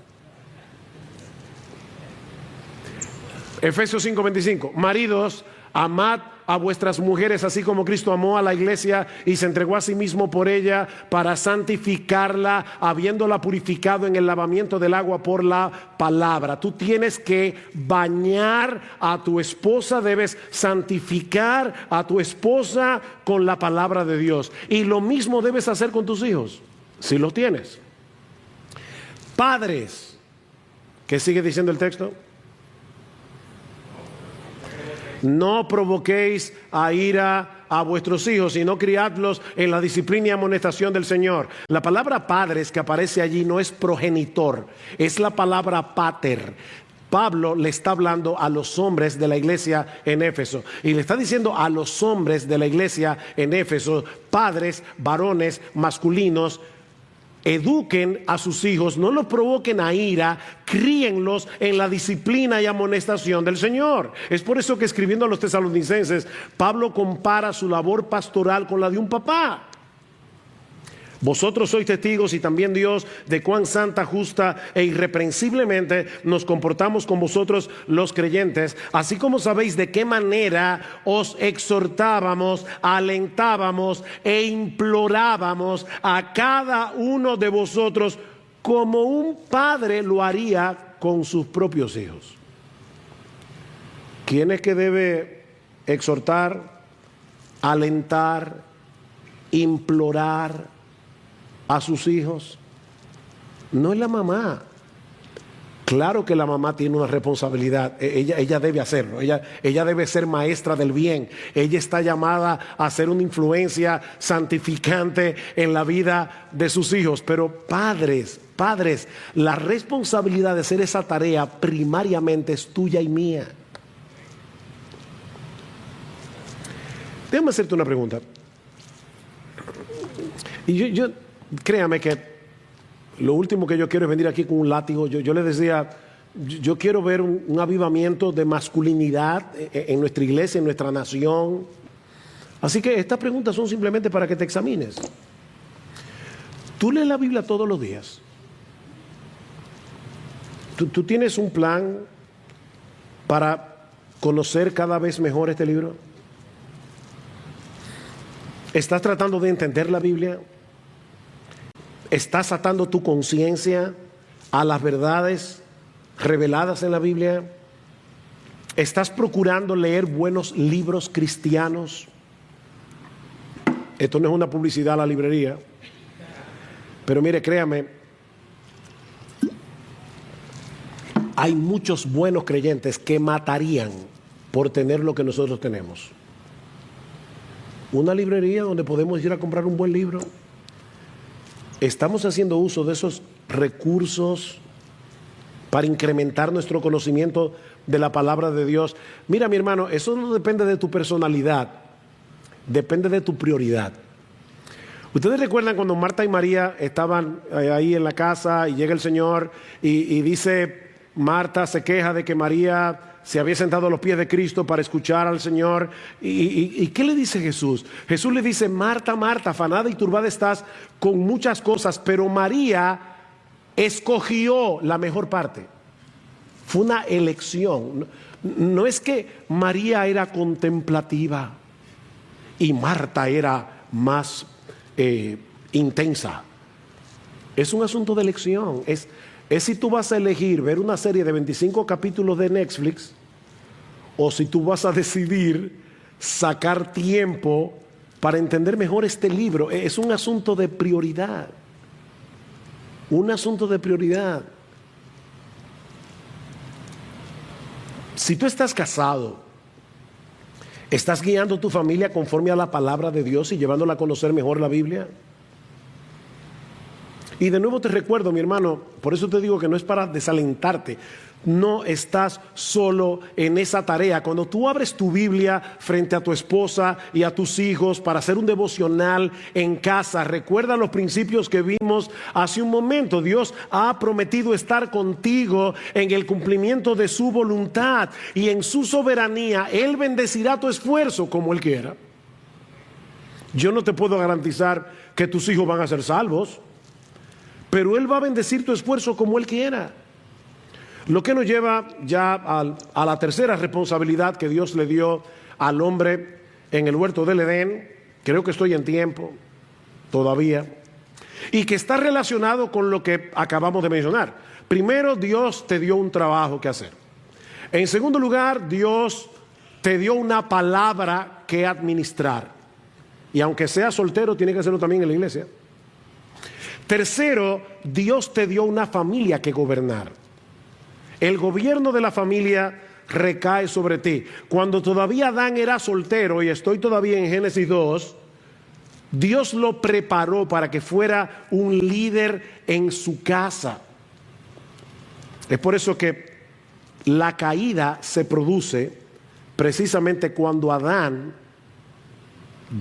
Efesios 5:25. Maridos, amad a vuestras mujeres, así como Cristo amó a la iglesia y se entregó a sí mismo por ella para santificarla, habiéndola purificado en el lavamiento del agua por la palabra. Tú tienes que bañar a tu esposa, debes santificar a tu esposa con la palabra de Dios. Y lo mismo debes hacer con tus hijos, si los tienes. Padres, ¿qué sigue diciendo el texto? No provoquéis a ira a vuestros hijos, sino criadlos en la disciplina y amonestación del Señor. La palabra padres que aparece allí no es progenitor, es la palabra pater. Pablo le está hablando a los hombres de la iglesia en Éfeso y le está diciendo a los hombres de la iglesia en Éfeso, padres, varones, masculinos, eduquen a sus hijos, no los provoquen a ira, críenlos en la disciplina y amonestación del Señor. Es por eso que escribiendo a los tesalonicenses, Pablo compara su labor pastoral con la de un papá. Vosotros sois testigos y también Dios de cuán santa, justa e irreprensiblemente nos comportamos con vosotros los creyentes, así como sabéis de qué manera os exhortábamos, alentábamos e implorábamos a cada uno de vosotros como un padre lo haría con sus propios hijos. ¿Quién es que debe exhortar, alentar, implorar a sus hijos? No es la mamá. Claro que la mamá tiene una responsabilidad, ella debe hacerlo, ella debe ser maestra del bien, ella está llamada a ser una influencia santificante en la vida de sus hijos. Pero padres, la responsabilidad de hacer esa tarea primariamente es tuya y mía. Déjame hacerte una pregunta. Y yo créame que lo último que yo quiero es venir aquí con un látigo. Yo les decía, yo quiero ver un avivamiento de masculinidad en nuestra iglesia, en nuestra nación. Así que estas preguntas son simplemente para que te examines. Tú lees la Biblia todos los días. Tú tienes un plan para conocer cada vez mejor este libro. ¿Estás tratando de entender la Biblia? ¿Estás atando tu conciencia a las verdades reveladas en la Biblia? ¿Estás procurando leer buenos libros cristianos? Esto no es una publicidad a la librería, pero mire, créame, hay muchos buenos creyentes que matarían por tener lo que nosotros tenemos. Una librería donde podemos ir a comprar un buen libro. ¿Estamos haciendo uso de esos recursos para incrementar nuestro conocimiento de la palabra de Dios? Mira, mi hermano, eso no depende de tu personalidad, depende de tu prioridad. ¿Ustedes recuerdan cuando Marta y María estaban ahí en la casa y llega el Señor y dice, Marta se queja de que María se había sentado a los pies de Cristo para escuchar al Señor? ¿Y qué le dice Jesús? Jesús le dice, Marta, Marta, afanada y turbada estás con muchas cosas, pero María escogió la mejor parte. Fue una elección. No es que María era contemplativa y Marta era más intensa. Es un asunto de elección. Es si tú vas a elegir ver una serie de 25 capítulos de Netflix o si tú vas a decidir sacar tiempo para entender mejor este libro. Es un asunto de prioridad. Un asunto de prioridad. Si tú estás casado, ¿estás guiando tu familia conforme a la palabra de Dios y llevándola a conocer mejor la Biblia? Y de nuevo te recuerdo, mi hermano, por eso te digo que no es para desalentarte. No estás solo en esa tarea. Cuando tú abres tu Biblia frente a tu esposa y a tus hijos para hacer un devocional en casa, recuerda los principios que vimos hace un momento. Dios ha prometido estar contigo en el cumplimiento de su voluntad, y en su soberanía Él bendecirá tu esfuerzo como Él quiera. Yo no te puedo garantizar que tus hijos van a ser salvos, pero Él va a bendecir tu esfuerzo como Él quiera. Lo que nos lleva ya a la tercera responsabilidad que Dios le dio al hombre en el huerto del Edén. Creo que estoy en tiempo todavía, y que está relacionado con lo que acabamos de mencionar. Primero, Dios te dio un trabajo que hacer. En segundo lugar, Dios te dio una palabra que administrar, y aunque seas soltero, tiene que hacerlo también en la iglesia. Tercero, Dios te dio una familia que gobernar. El gobierno de la familia recae sobre ti. Cuando todavía Adán era soltero, y estoy todavía en Génesis 2, Dios lo preparó para que fuera un líder en su casa. Es por eso que la caída se produce precisamente cuando Adán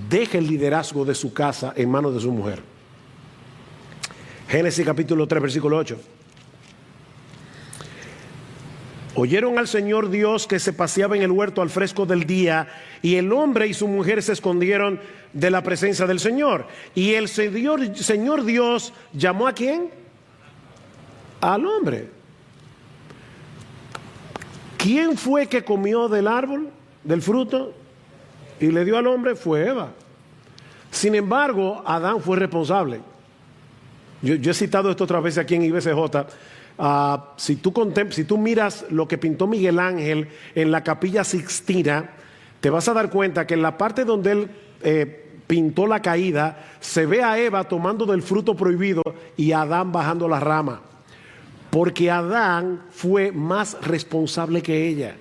deja el liderazgo de su casa en manos de su mujer. Génesis capítulo 3, versículo 8. Oyeron al Señor Dios que se paseaba en el huerto al fresco del día, y el hombre y su mujer se escondieron de la presencia del Señor. Y el Señor Dios llamó ¿a quién? Al hombre. ¿Quién fue que comió del árbol, del fruto, y le dio al hombre? Fue Eva. Sin embargo, Adán fue responsable. Yo he citado esto otras veces aquí en IBCJ. Si tú miras lo que pintó Miguel Ángel en la Capilla Sixtina, te vas a dar cuenta que en la parte donde él pintó la caída, se ve a Eva tomando del fruto prohibido y a Adán bajando la rama, porque Adán fue más responsable que ella.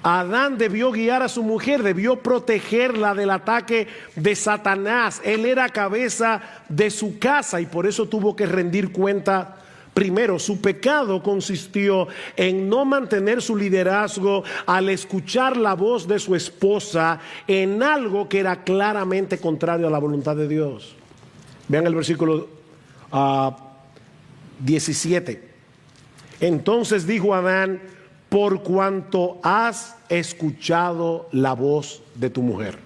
Adán debió guiar a su mujer, debió protegerla del ataque de Satanás. Él era cabeza de su casa y por eso tuvo que rendir cuenta. Primero, su pecado consistió en no mantener su liderazgo al escuchar la voz de su esposa en algo que era claramente contrario a la voluntad de Dios. Vean el versículo 17. Entonces dijo Adán: por cuanto has escuchado la voz de tu mujer.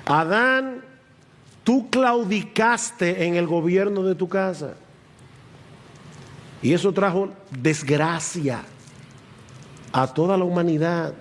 Adán, tú claudicaste en el gobierno de tu casa. Y eso trajo desgracia a toda la humanidad.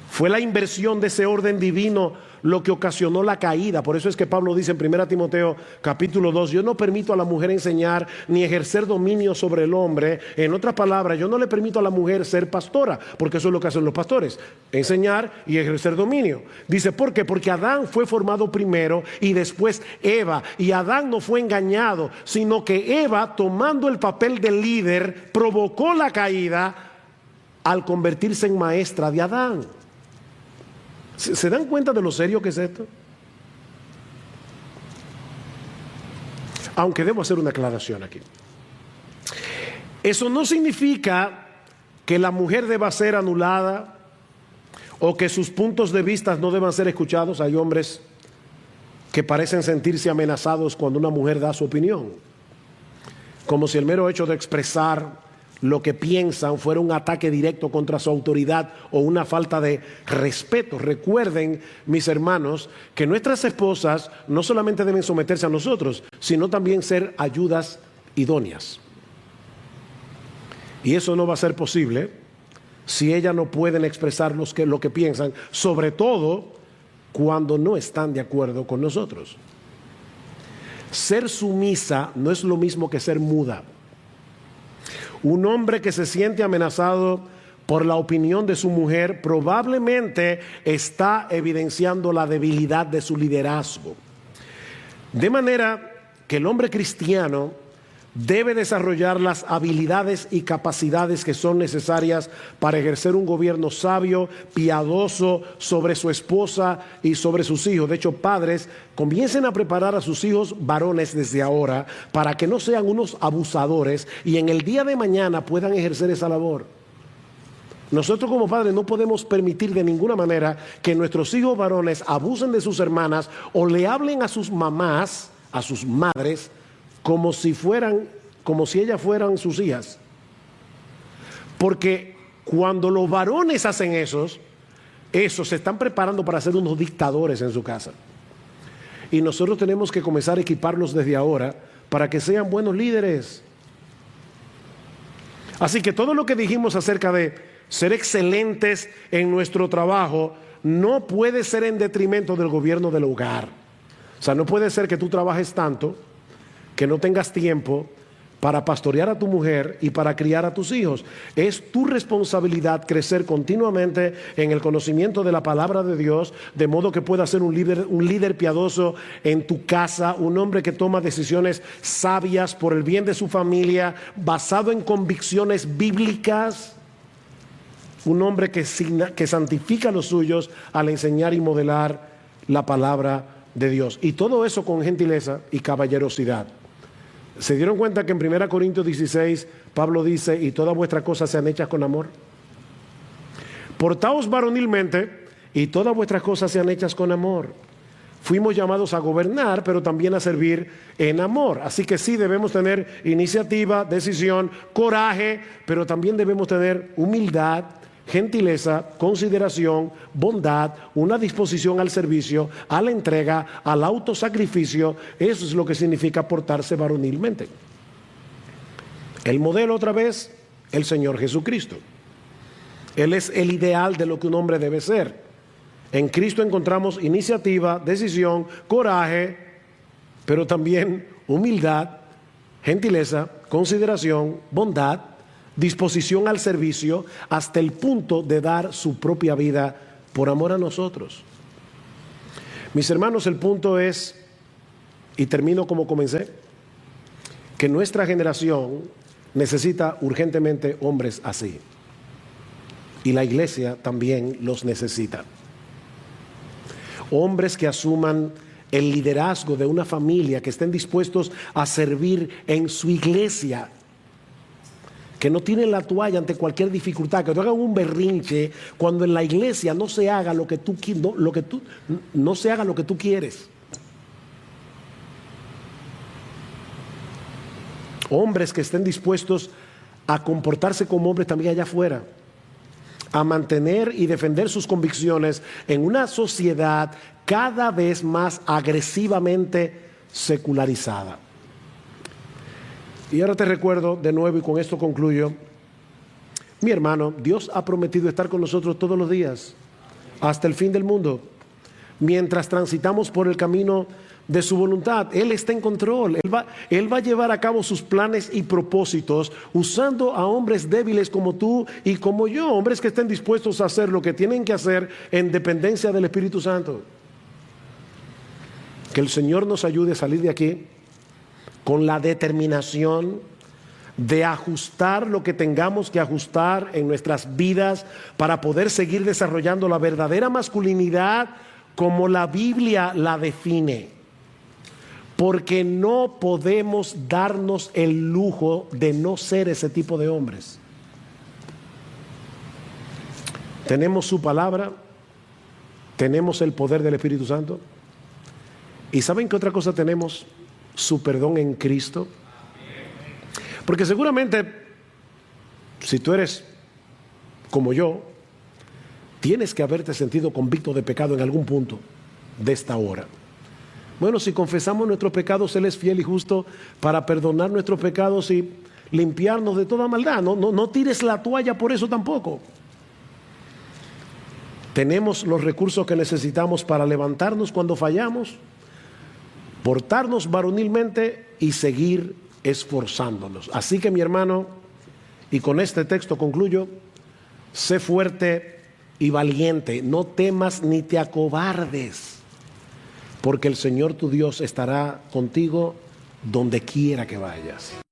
Fue la inversión de ese orden divino lo que ocasionó la caída. Por eso es que Pablo dice en 1 Timoteo capítulo 2, yo no permito a la mujer enseñar ni ejercer dominio sobre el hombre. En otras palabras, yo no le permito a la mujer ser pastora, porque eso es lo que hacen los pastores, enseñar y ejercer dominio. Dice, ¿por qué? Porque Adán fue formado primero y después Eva. Y Adán no fue engañado, sino que Eva, tomando el papel de líder, provocó la caída al convertirse en maestra de Adán. ¿Se dan cuenta de lo serio que es esto? Aunque debo hacer una aclaración aquí. Eso no significa que la mujer deba ser anulada o que sus puntos de vista no deban ser escuchados. Hay hombres que parecen sentirse amenazados cuando una mujer da su opinión, como si el mero hecho de expresar lo que piensan fuera un ataque directo contra su autoridad o una falta de respeto. Recuerden, mis hermanos, que nuestras esposas no solamente deben someterse a nosotros, sino también ser ayudas idóneas. Y eso no va a ser posible si ellas no pueden expresar lo que piensan, sobre todo cuando no están de acuerdo con nosotros. Ser sumisa no es lo mismo que ser muda. Un hombre que se siente amenazado por la opinión de su mujer probablemente está evidenciando la debilidad de su liderazgo. De manera que el hombre cristiano debe desarrollar las habilidades y capacidades que son necesarias para ejercer un gobierno sabio, piadoso sobre su esposa y sobre sus hijos. De hecho, padres, comiencen a preparar a sus hijos varones desde ahora para que no sean unos abusadores y en el día de mañana puedan ejercer esa labor. Nosotros como padres no podemos permitir de ninguna manera que nuestros hijos varones abusen de sus hermanas o le hablen a sus mamás, a sus madres, como si ellas fueran sus hijas. Porque cuando los varones hacen eso se están preparando para ser unos dictadores en su casa. Y nosotros tenemos que comenzar a equiparlos desde ahora para que sean buenos líderes. Así que todo lo que dijimos acerca de ser excelentes en nuestro trabajo no puede ser en detrimento del gobierno del hogar. O sea, no puede ser que tú trabajes tanto que no tengas tiempo para pastorear a tu mujer y para criar a tus hijos. Es tu responsabilidad crecer continuamente en el conocimiento de la palabra de Dios, de modo que puedas ser un líder piadoso en tu casa, un hombre que toma decisiones sabias por el bien de su familia, basado en convicciones bíblicas, un hombre que santifica a los suyos al enseñar y modelar la palabra de Dios. Y todo eso con gentileza y caballerosidad. ¿Se dieron cuenta que en 1 Corintios 16 Pablo dice, y todas vuestras cosas sean hechas con amor? Portaos varonilmente y todas vuestras cosas sean hechas con amor. Fuimos llamados a gobernar, pero también a servir en amor. Así que sí debemos tener iniciativa, decisión, coraje, pero también debemos tener humildad, gentileza, consideración, bondad, una disposición al servicio, a la entrega, al autosacrificio. Eso es lo que significa portarse varonilmente. El modelo, otra vez, el Señor Jesucristo. Él es el ideal de lo que un hombre debe ser. En Cristo encontramos iniciativa, decisión, coraje, pero también humildad, gentileza, consideración, bondad, disposición al servicio, hasta el punto de dar su propia vida por amor a nosotros. Mis hermanos, el punto es, y termino como comencé, que nuestra generación necesita urgentemente hombres así. Y la iglesia también los necesita. Hombres que asuman el liderazgo de una familia, que estén dispuestos a servir en su iglesia, que no tienen la toalla ante cualquier dificultad, que no hagan un berrinche cuando en la iglesia no se haga lo que tú quieres. Hombres que estén dispuestos a comportarse como hombres también allá afuera, a mantener y defender sus convicciones en una sociedad cada vez más agresivamente secularizada. Y ahora te recuerdo de nuevo, y con esto concluyo, mi hermano, Dios ha prometido estar con nosotros todos los días, hasta el fin del mundo, mientras transitamos por el camino de su voluntad. Él está en control. Él va a llevar a cabo sus planes y propósitos usando a hombres débiles como tú y como yo, hombres que estén dispuestos a hacer lo que tienen que hacer en dependencia del Espíritu Santo. Que el Señor nos ayude a salir de aquí con la determinación de ajustar lo que tengamos que ajustar en nuestras vidas para poder seguir desarrollando la verdadera masculinidad como la Biblia la define. Porque no podemos darnos el lujo de no ser ese tipo de hombres. Tenemos su palabra, tenemos el poder del Espíritu Santo. ¿Y saben qué otra cosa tenemos? Su perdón en Cristo. Porque seguramente, si tú eres como yo, tienes que haberte sentido convicto de pecado en algún punto de esta hora. Bueno, si confesamos nuestros pecados, Él es fiel y justo para perdonar nuestros pecados y limpiarnos de toda maldad. No tires la toalla por eso tampoco. Tenemos los recursos que necesitamos para levantarnos cuando fallamos, portarnos varonilmente y seguir esforzándonos. Así que, mi hermano, y con este texto concluyo, sé fuerte y valiente, no temas ni te acobardes, porque el Señor tu Dios estará contigo donde quiera que vayas.